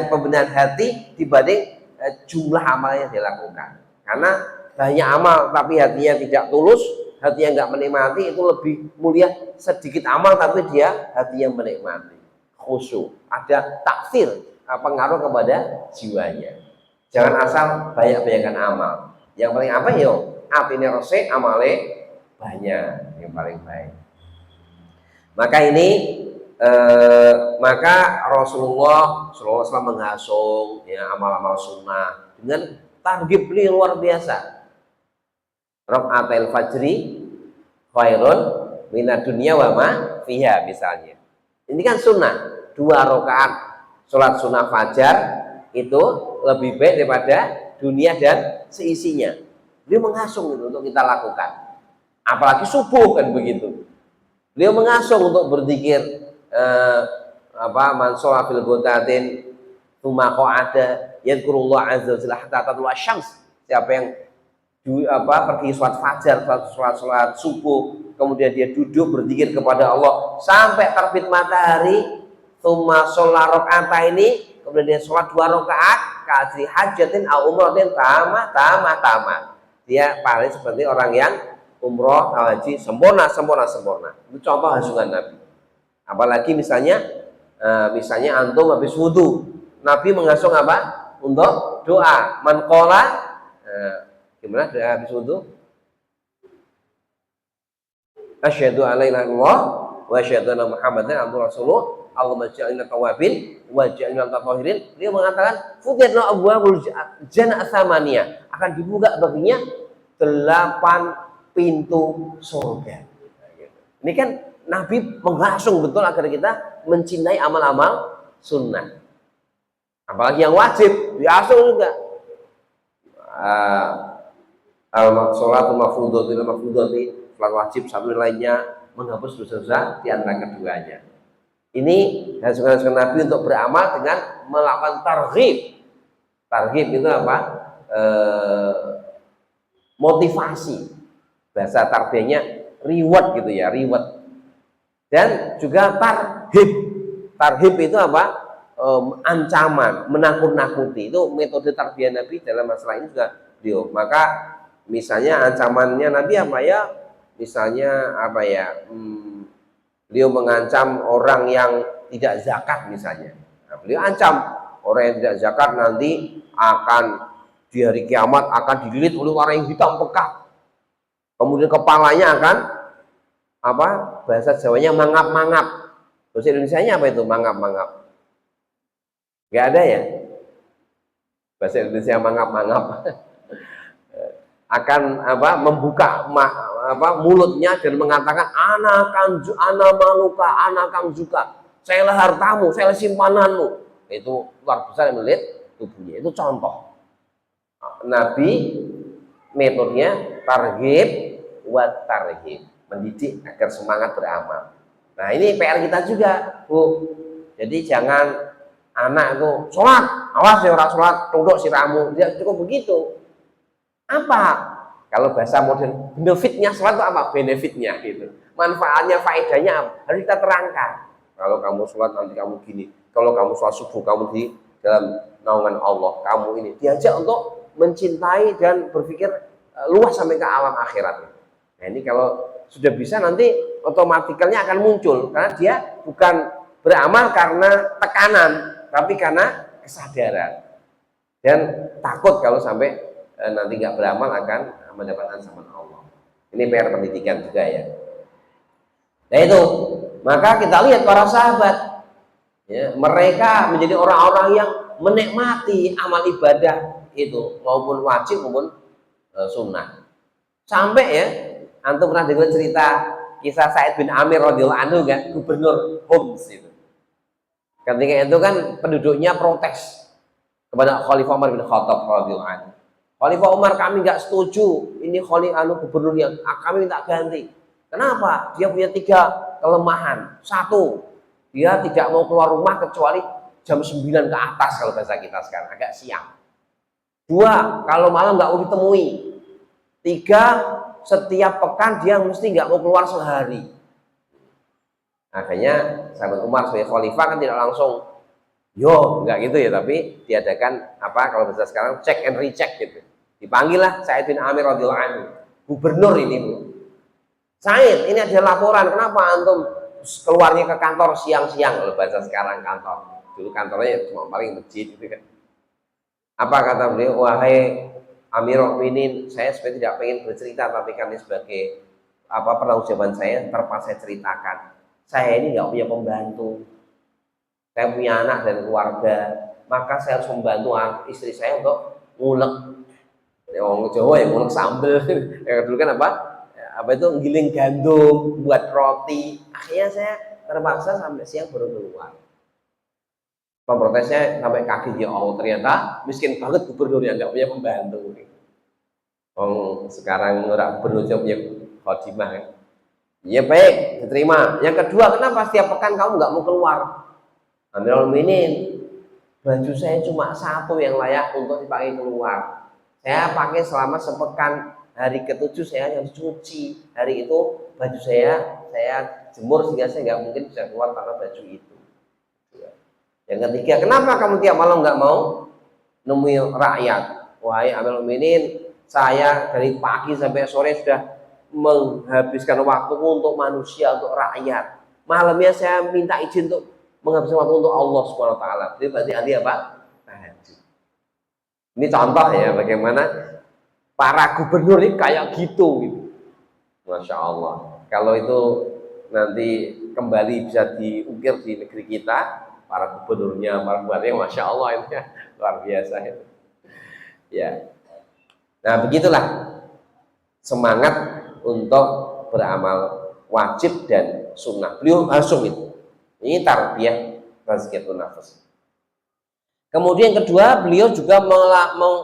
pembenahan hati dibanding jumlah amal yang dilakukan. Karena banyak amal tapi hatinya tidak tulus, hati yang nggak menikmati, itu lebih mulia sedikit amal tapi dia hati yang menikmati, khusyuk, ada taksir, pengaruh kepada jiwanya. Jangan asal banyak-banyakan amal. Yang paling apa yo? Atine resik, amale banyak, yang paling baik. Maka ini maka Rasulullah SAW menghasung ya amal-amal sunnah dengan targhib luar biasa. Rakaatil fajri khairun minad dunya wa ma fiha misalnya. Ini kan sunnah, 2 rakaat sholat sunnah fajar itu lebih baik daripada dunia dan seisinya. Beliau mengasung itu untuk kita lakukan. Apalagi subuh kan begitu. Beliau mengasung untuk berzikir man sholat fil ghadatin tsumma qa'ada yadhkurullah azza wa jalla hatta tatlu'a syams. Siapa yang pergi sholat fajar, sholat subuh, kemudian dia duduk berzikir kepada Allah sampai terbit matahari, tsumma sholat rakaat ini, kemudian dia sholat 2 rakaat, kasih hajatin au umratin tama. Dia paling seperti orang yang umroh haji sempurna. Itu contoh hasungan Nabi. Apalagi misalnya antum habis wudu, Nabi mengasung apa? Untuk doa. Man qala gimana doa habis wudu? Asyhadu an la ilaha illallah wa asyhadu anna Muhammadan abduhu rasulullah. Allahumma ja'alna tawabin wa ja'alna tatahhirin. Dia mengatakan futiyatna abwaabul jannah tsamaniyah, akan dibuka baginya 8 pintu surga. Ini kan Nabi mengasung betul agar kita mencintai amal-amal sunnah. Apalagi yang wajib diasung juga. Al-sholatu mafrudati, sholat wajib satu lainnya menghapus dosa-dosa di antara keduanya. Ini hasil Nabi untuk beramal dengan melakukan targhib. Targhib itu apa? Motivasi. Bahasa tarbiyahnya reward gitu ya, reward. Dan juga tarhib. Tarhib itu apa? Ancaman, menakut-nakuti. Itu metode tarbiyah Nabi dalam masalah ini juga beliau. Maka misalnya ancamannya Nabi apa ya? Misalnya apa ya? Beliau mengancam orang yang tidak zakat misalnya. beliau ancam orang yang tidak zakat nanti akan di hari kiamat akan dililit oleh orang yang hitam pekat. Kemudian kepalanya akan apa? Bahasa Jawanya mangap-mangap. Bahasa Indonesianya apa itu mangap-mangap? Nggak ada ya? Bahasa Indonesia mangap-mangap. Akan apa? Membuka mulutnya dan mengatakan ana maluka, ana kamzuka. Saya hartamu, saya simpananmu. Itu luar besar yang melilit tubuhnya. Itu contoh. Nabi metodenya targhib wa tarhib, mendidik agar semangat beramal. Nah, ini PR kita juga, Bu. Jadi jangan anak itu sholat, awas ya orang sholat, tunduk siramu. Dia cukup begitu. Apa? Kalau bahasa modern, benefitnya sholat itu apa? Benefitnya gitu. Manfaatnya, faedahnya apa? Harus kita terangkan. Kalau kamu sholat nanti kamu gini. Kalau kamu sholat subuh kamu di dalam naungan Allah. Kamu ini diajak untuk mencintai dan berpikir luas sampai ke alam akhirat. Nah ini kalau sudah bisa nanti otomatikalnya akan muncul. Karena dia bukan beramal karena tekanan, tapi karena kesadaran. Dan takut kalau sampai nanti nggak beramal akan mendapatkan ancaman Allah. Ini PR pendidikan juga ya. Nah itu, maka kita lihat para sahabat, ya, mereka menjadi orang-orang yang menikmati amal ibadah itu, maupun wajib maupun sunnah. Sampai ya, antum pernah dengar cerita kisah Sa'id bin Amir radhiyallahu anhu kan, gubernur Homs itu. Ketika itu kan penduduknya protes kepada Khalifah Umar bin Khattab radhiyallahu anhu. Khalifah Umar, kami nggak setuju ini gubernur yang kami minta ganti. Kenapa? Dia punya 3 kelemahan. 1, dia tidak mau keluar rumah kecuali jam 9 ke atas kalau bahasa kita sekarang, agak siang. 2, kalau malam nggak mau ditemui. 3, setiap pekan dia mesti nggak mau keluar sehari. Akhirnya sahabat Umar sebagai khalifah kan tidak langsung nggak gitu ya, tapi diadakan apa kalau bahasa sekarang check and recheck gitu. Dipanggil lah Sa'id bin Amir radhiyallahu anhu, gubernur ini Bu. Sa'id, ini ada laporan, kenapa antum keluarnya ke kantor siang-siang kalau bahasa sekarang kantor. Dulu kantornya cuma paling masjid gitu kan. Apa kata beliau? Wahai Amirul Mukminin, saya sebenarnya tidak pengen bercerita, tapi kan ini sebagai pertanggungjawaban saya terpaksa saya ceritakan. Saya ini nggak punya pembantu. Saya punya anak dan keluarga, maka saya harus membantu istri saya untuk ngulek. Orang Jawa yang ngulek sambel. Dulu kan apa itu giling gandum, buat roti. Akhirnya saya terpaksa sampai siang baru keluar. Pemprotesnya sampai kaki dia, ternyata miskin banget gubernur yang nggak punya pembantu. Sekarang orang gubernur punya khadimah kan. Ya baik, diterima. Yang kedua, kenapa setiap pekan kamu nggak mau keluar? Amirul Mukminin, baju saya cuma 1 yang layak untuk dipakai keluar. Saya pakai selama sepekan. Hari ke-7 saya harus cuci. Hari itu baju saya jemur sehingga saya nggak mungkin bisa keluar karena baju itu. Yang ketiga, kenapa kamu tiap malam nggak mau nemui rakyat? Wahai Amirul Mukminin, saya dari pagi sampai sore sudah menghabiskan waktu untuk manusia, untuk rakyat. Malamnya saya minta izin untuk menghabiskan waktu untuk Allah Subhanahu wa taala. Jadi berarti ahli apa? Tahajud. Ini contoh ya bagaimana para gubernur ini kayak gitu. Masya Allah. Kalau itu nanti kembali bisa diukir di negeri kita, para gubernurnya, para bupatinya, Masya Allah ini ya, luar biasa itu. Ya. Nah begitulah semangat untuk beramal wajib dan sunnah. Beliau langsung itu. Ini tarbiyah tazkiyatun nafs. Kemudian yang kedua, beliau juga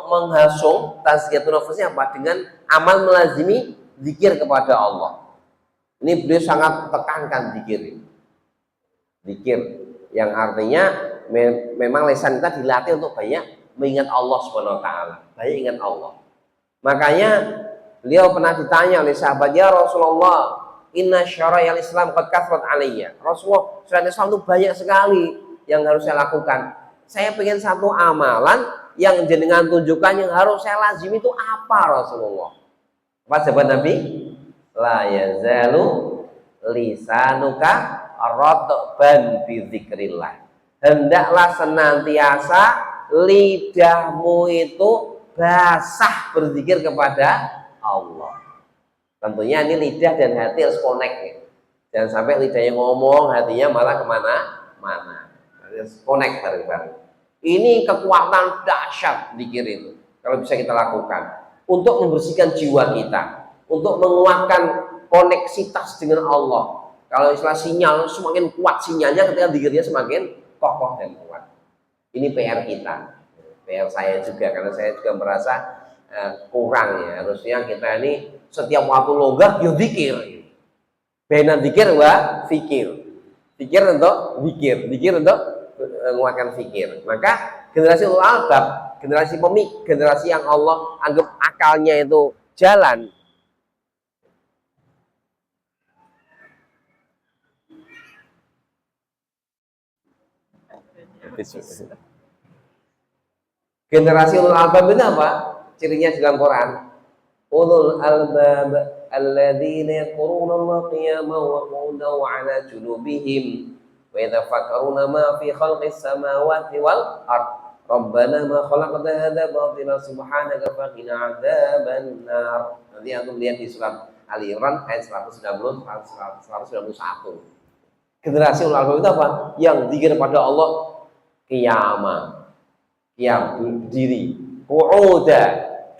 menghasung tazkiyatun nafsnya apa? Dengan amal melazimi zikir kepada Allah. Ini beliau sangat tekankan zikir. Zikir yang artinya memang lisan kita dilatih untuk banyak mengingat Allah Subhanahu wa taala. Banyak ingat Allah. Makanya beliau pernah ditanya oleh sahabat, ya Rasulullah, inna syara'il Islam qad kathrat alayya. Rasulullah, syariat Islam itu banyak sekali yang harus saya lakukan. Saya pengen satu amalan yang jenengan tunjukkan yang harus saya lazimi itu apa Rasulullah? Apa jawaban Nabi? La yazalu lisanuka radban bi dzikrillah. hendaklah senantiasa lidahmu itu basah berzikir kepada Allah. Tentunya ini lidah dan hati harus connect ya. Jangan sampai lidahnya ngomong, hatinya malah kemana-mana. Harus connect bareng-bareng. Ini kekuatan dahsyat zikir itu. Kalau bisa kita lakukan untuk membersihkan jiwa kita, untuk menguatkan koneksitas dengan Allah. Kalau istilah sinyal, semakin kuat sinyalnya ketika zikirnya semakin kokoh dan kuat. Ini PR kita, PR saya juga, karena saya juga merasa kurang ya. Harusnya kita ini setiap waktu longgar, yo zikir. Bena zikir wa fikir. Fikir untuk zikir untuk menguatkan fikir. Maka generasi ulul albab, generasi generasi yang Allah anggap akalnya itu jalan. Generasi ulul albab itu apa? Cirinya di dalam Quran. Ulul albab alladzina yadhkuruna Allah qiyaman wa qu'udan wa 'ala junubihim wa yatafakkaruna ma fi khalqis samawati wal ard. Rabbana ma khalaqta hadza batila subhanaka faqina 'adzaban nar. Nanti antum lihat di surat Ali Imran ayat 190 191. Generasi ulul albab itu apa? Yang zikir pada Allah qiyamah, qiyam berdiri, qu'uda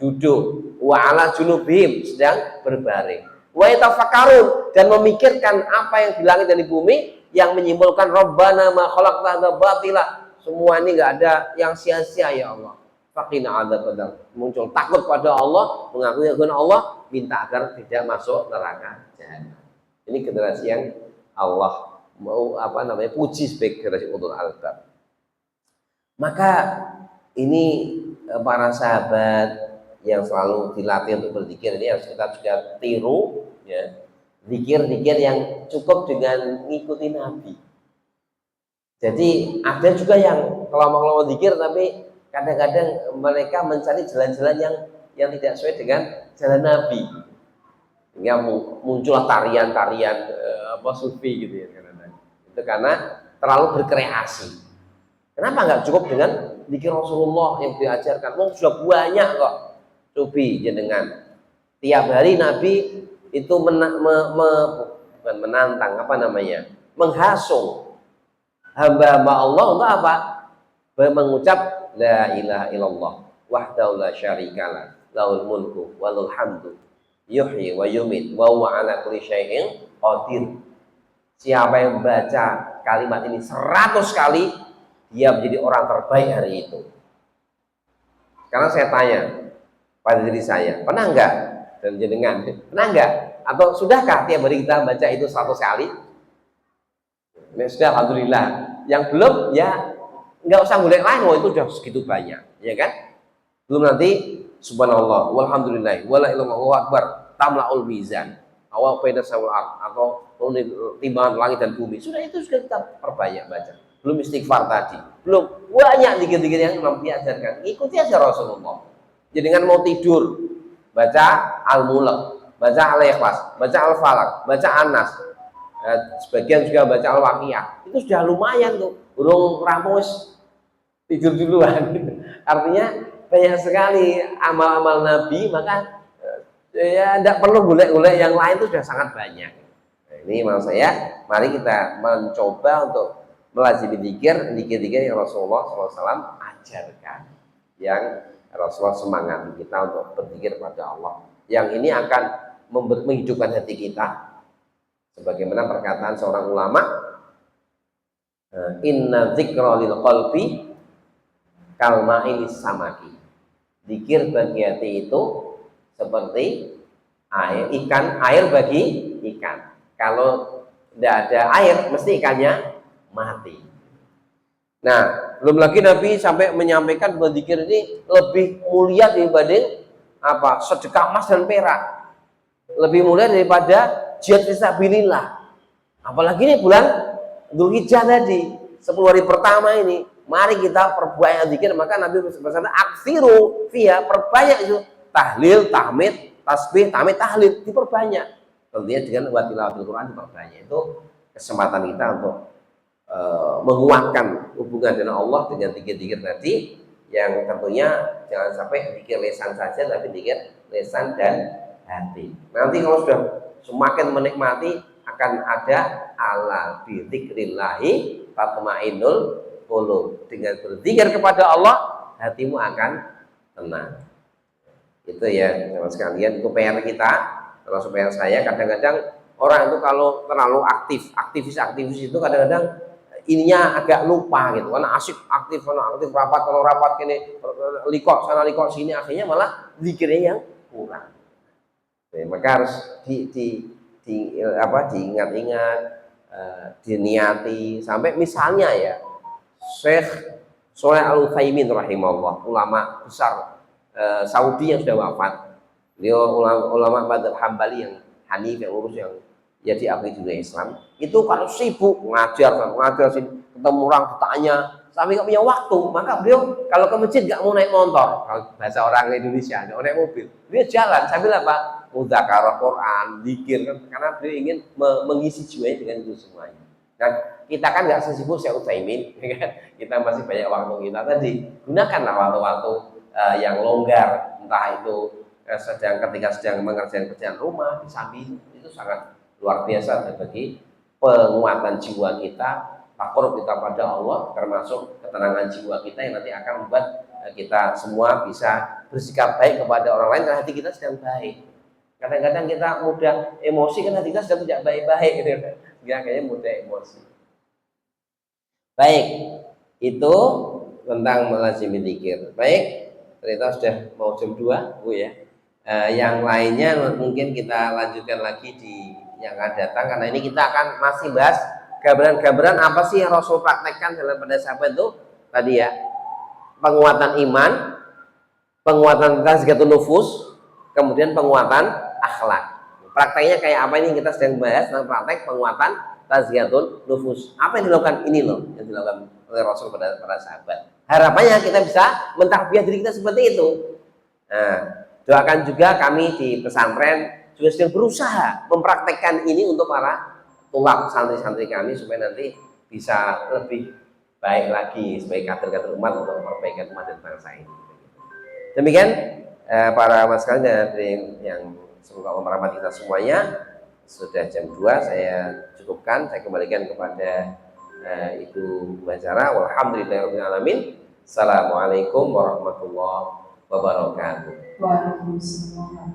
duduk, wa ala junubihim sedang berbaring, wa yatafakkarun dan memikirkan apa yang di langit dan di bumi yang menyimpulkan Rabbana ma khalaqta hadza batila, semua ini enggak ada yang sia-sia ya Allah. Faqina adzabannar, muncul takut pada Allah, mengakui agung Allah, minta agar tidak masuk neraka jahanam. Ini generasi yang Allah mau puji sebagai generasi ulul albab. Maka ini para sahabat yang selalu dilatih untuk berzikir ini harus kita juga tiru ya, zikir-zikir yang cukup dengan mengikuti Nabi. Jadi ada juga yang kelompok-kelompok zikir tapi kadang-kadang mereka mencari jalan-jalan yang tidak sesuai dengan jalan Nabi. Sehingga muncullah tarian-tarian sufi gitu ya kadang-kadang. Itu karena terlalu berkreasi. Kenapa nggak cukup dengan zikir Rasulullah yang diajarkan? Sudah banyak kok. Sufi jenengan tiap hari Nabi itu bukan menantang menghasung hamba-hamba Allah untuk apa? Mengucap la ilaha illallah wahdahu la syarikalah lahul mulku walul hamdu yuhyi wa yumit wa huwa ala kulli syai'in qadir. Siapa yang baca kalimat ini 100 kali, dia menjadi orang terbaik hari itu. Sekarang saya tanya pada diri saya, pernah enggak? Dan jenengan, pernah enggak? Atau sudahkah tiap hari kita baca itu 100 kali? Ya, sudah, alhamdulillah. Yang belum, ya enggak usah golek lain, itu sudah segitu banyak, ya kan? Belum nanti subhanallah, walhamdulillah, wala ilaha illallah akbar, tamla'ul mizan, awal baina sawal ard, atau timbangan langit dan bumi. Sudah itu sudah kita perbanyak baca. Belum istighfar tadi, belum banyak dikit-dikit yang Nabi ajarkan. Ikuti aja Rasulullah. Jadi dengan mau tidur baca Al-Mulk, baca Al-Ikhlas, baca Al-Falaq, baca An-Nas, sebagian juga baca Al-Waqiah. Itu sudah lumayan tuh. Burung ramus tidur duluan. Artinya banyak sekali amal-amal Nabi, maka ya tidak perlu golek-golek yang lain, itu sudah sangat banyak. Nah, ini maksud saya, mari kita mencoba untuk melazimi zikir yang Rasulullah SAW ajarkan, yang Rasulullah semangati kita untuk berzikir pada Allah. Yang ini akan menghidupkan hati kita. Sebagaimana perkataan seorang ulama, inna dzikra lil qalbi kal ma'i samaki. Zikir bagi hati itu seperti air bagi ikan. Kalau tidak ada air, mesti ikannya mati. Nah, belum lagi Nabi sampai menyampaikan bahwa zikir ini lebih mulia dibanding sedekah emas dan perak, lebih mulia daripada jihad fisabilillah. Apalagi ini bulan Dzulhijjah tadi, 10 hari pertama ini, mari kita perbanyak zikir. Maka Nabi bersabda, aksiru fiha, perbanyak itu tahlil, tahmid, tasbih, tahmid, tahlil, diperbanyak. Tentunya dengan tilawatil Quran diperbanyak. Itu kesempatan kita untuk menguatkan hubungan dengan Allah dengan zikir-zikir tadi, yang tentunya jangan sampai zikir lisan saja, tapi zikir lisan dan hati. Nanti kalau sudah semakin menikmati, akan ada ala bi dzikrillahi tatmainnul qulub. Dengan berzikir kepada Allah, hatimu akan tenang. Itu ya teman sekalian, itu PR kita. Kalau PR saya, kadang-kadang orang itu kalau terlalu aktivis itu kadang-kadang ininya agak lupa gitu, karena asik aktif rapat, kalau rapat kini likok sana likok sini, akhirnya malah zikirnya yang kurang. Maka harus diingat-ingat, diniati, sampai misalnya ya Syekh Shalih Al-Utsaimin rahimahullah, ulama besar Saudi yang sudah wafat. Beliau ulama madzhab Hambali yang Hanif, yang lurus, yang ya diakui dunia Islam. Itu kalau sibuk ngajar ketemu orang bertanya sampai nggak punya waktu, maka beliau kalau ke masjid nggak mau naik motor, kalau bahasa orang Indonesia nggak mau naik mobil, dia jalan sambil apa, mudzakarah Quran, zikir, karena beliau ingin mengisi jiwanya dengan itu semuanya. Dan kita kan nggak sesibuk Syekh Utsaimin, kita masih banyak waktu, kita tadi gunakanlah waktu-waktu yang longgar, entah itu ketika sedang mengerjakan kerjaan rumah di samping, itu sangat luar biasa bagi penguatan jiwa kita, takarub kita pada Allah, termasuk ketenangan jiwa kita yang nanti akan membuat kita semua bisa bersikap baik kepada orang lain karena hati kita sedang baik. Kadang-kadang kita mudah emosi karena hati kita sedang tidak baik-baik, gitu. Kayaknya mudah emosi. Baik, itu tentang melazimi zikir. Baik, ternyata sudah mau jam 2, Bu ya. Yang lainnya mungkin kita lanjutkan lagi di yang akan datang, karena ini kita akan masih bahas gambaran-gambaran apa sih yang Rasul praktekkan dalam pada sahabat itu tadi ya, penguatan iman, penguatan tazkiyatun nufus, kemudian penguatan akhlak. Prakteknya kayak apa, ini kita sedang bahas tentang praktek penguatan tazkiyatun nufus. Apa yang dilakukan ini loh, yang dilakukan oleh Rasul pada para sahabat. Harapannya kita bisa mentarbiyah diri kita seperti itu. Nah, doakan juga kami di pesantren juga sedang berusaha mempraktekkan ini untuk para tulab santri-santri kami supaya nanti bisa lebih baik lagi sebagai kader-kader umat untuk memperbaiki umat dan bangsa ini. Demikian para mas kalian yang semoga Allah merahmati kita semuanya. Sudah jam 2, saya cukupkan, saya kembalikan kepada Ibu Bacara. Walhamdulillahirabbil alamin. Assalamualaikum warahmatullahi wabarakatuh. Waalaikumsalam.